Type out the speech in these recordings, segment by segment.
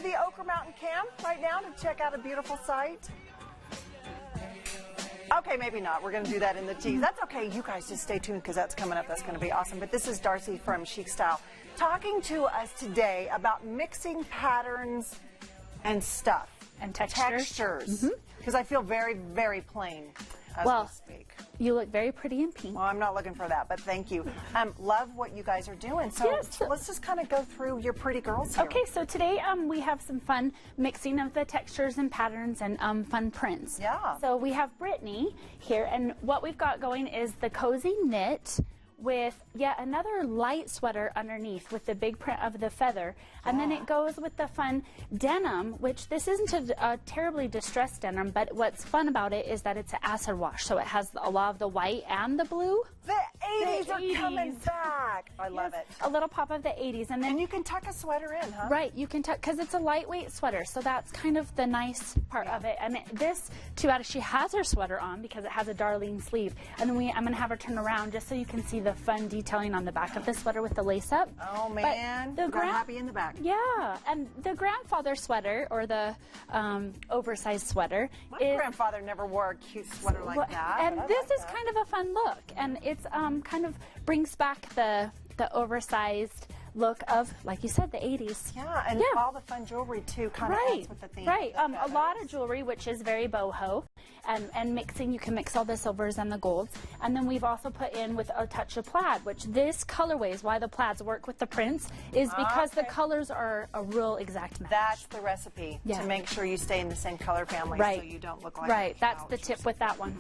the Ochre Mountain Camp right now to check out a beautiful sight? Okay, maybe not. We're going to do that in the tease. That's okay. You guys just stay tuned because that's coming up. That's going to be awesome. But this is Darcy from Chic Style talking to us today about mixing patterns and stuff. And textures. Because I feel very, very plain as we speak. You look very pretty in pink. Well, I'm not looking for that, but thank you. Love what you guys are doing. So let's just kind of go through your pretty girls here. Okay, so today we have some fun mixing of the textures and patterns and fun prints. Yeah. So we have Brittany here, and what we've got going is the cozy knit with yet another light sweater underneath with the big print of the feather. And then it goes with the fun denim, which this isn't a terribly distressed denim, but what's fun about it is that it's an acid wash. So it has a lot of the white and the blue. The 80s are coming back. I love it. A little pop of the 80s. And you can tuck a sweater in, huh? Right, you can tuck, because it's a lightweight sweater, so that's kind of the nice part of it. And this, she has her sweater on because it has a Darlene sleeve. And then I'm going to have her turn around just so you can see the fun detailing on the back of the sweater with the lace up. Oh, man. I'm happy in the back. Yeah, and the grandfather sweater, or the oversized sweater. My grandfather never wore a cute sweater like that. And this is kind of a fun look, and it's kind of brings back the oversized look of, like you said, the 80s. Yeah, and all the fun jewelry too kind of adds with the theme. Right, a lot of jewelry, which is very boho, and mixing, you can mix all the silvers and the golds. And then we've also put in with a touch of plaid, which this colorway is why the plaids work with the prints, is because the colors are a real exact match. That's the recipe, to make sure you stay in the same color family so you don't look like that's the tip with that one.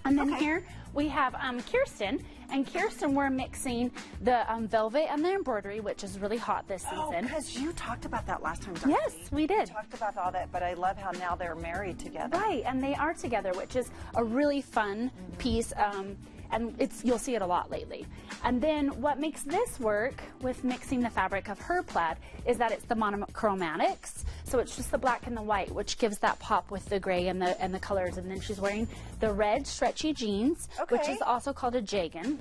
And then here we have Kirsten, and Kirsten, we're mixing the velvet and the embroidery, which is really hot this season. Oh, because you talked about that last time, Darcy. Yes, we did. We talked about all that, but I love how now they're married together. Right, and they are together, which is a really fun piece. And you'll see it a lot lately. And then what makes this work with mixing the fabric of her plaid is that it's the monochromatics. So it's just the black and the white, which gives that pop with the gray and the colors. And then she's wearing the red stretchy jeans, which is also called a jeggin.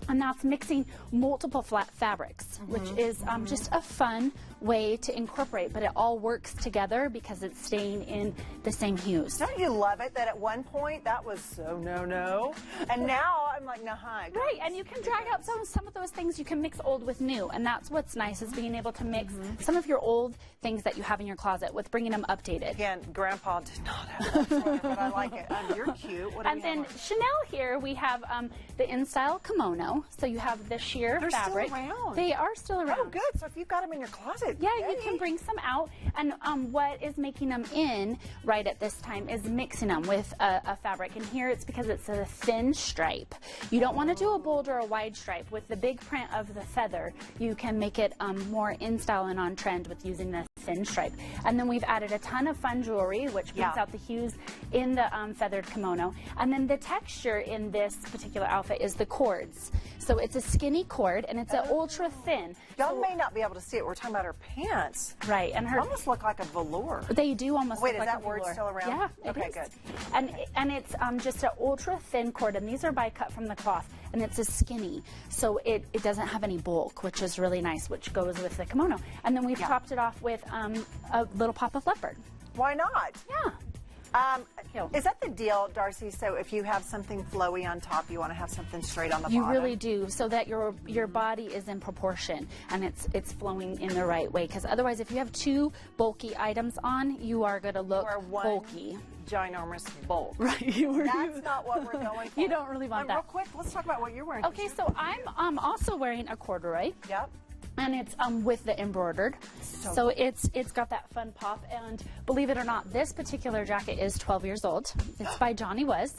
And that's mixing multiple flat fabrics, which is just a fun way to incorporate, but it all works together because it's staying in the same hues. Don't you love it that at one point that was so no, and now I'm like, nah. Right, and you can drag out some of those things. You can mix old with new, and that's what's nice, is being able to mix some of your old things that you have in your closet with bringing them updated. Again, Grandpa did not have that sweater, but I like it. You're cute. What do we have on? Chanel here, we have the InStyle kimono. So you have the sheer fabric. Still around. They are still around. Oh, good. So if you've got them in your closet, you can bring some out. And what is making them in right at this time is mixing them with a fabric. And here it's because it's a thin stripe. You don't want to do a bold or a wide stripe. With the big print of the feather, you can make it more in style and on trend with using the thin stripe. And then we've added a ton of fun jewelry, which brings out the hues in the feathered kimono. And then the texture in this particular outfit is the cords. So it's a skinny cord, and it's an ultra thin. Y'all may not be able to see it. We're talking about her pants. Right, and her almost look like a velour. They do almost look like a velour. Wait, is that word still around? Yeah, okay, is. Good. And it's just an ultra thin cord, and these are by cut from the cloth, and it's a skinny, so it doesn't have any bulk, which is really nice, which goes with the kimono. And then we've topped it off with a little pop of leopard. Why not? Yeah. Is that the deal, Darcy? So if you have something flowy on top, you want to have something straight on the bottom? You really do, so that your body is in proportion and it's flowing in the right way. Because otherwise, if you have two bulky items on, you are going to look bulky. Ginormous bulk. Right. That's not what we're going for. You don't really want that. Real quick, let's talk about what you're wearing. Okay, so I'm also wearing a corduroy. Yep. And it's with the embroidered, so it's got that fun pop. And believe it or not, this particular jacket is 12 years old. It's by Johnny Was,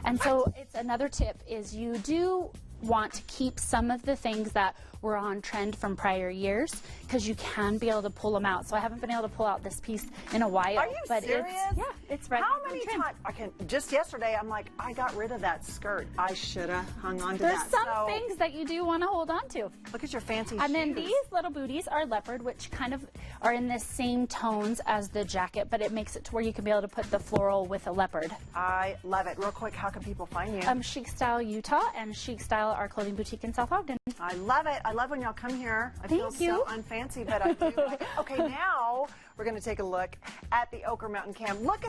and so it's another tip is you do want to keep some of the things that were on trend from prior years, because you can be able to pull them out. So I haven't been able to pull out this piece in a while. Are you serious? It's right. How many times? Just yesterday, I'm like, I got rid of that skirt. I should have hung on to that. There's some things that you do want to hold on to. Look at your fancy shoes. And then these little booties are leopard, which kind of are in the same tones as the jacket, but it makes it to where you can be able to put the floral with a leopard. I love it. Real quick, how can people find you? Chic Style Utah and Chic Style Style, our clothing boutique in South Ogden. I love it. I love when y'all come here. I feel Thank you. so unfancy, but I do. Okay, now we're going to take a look at the Ochre Mountain Camp. Look at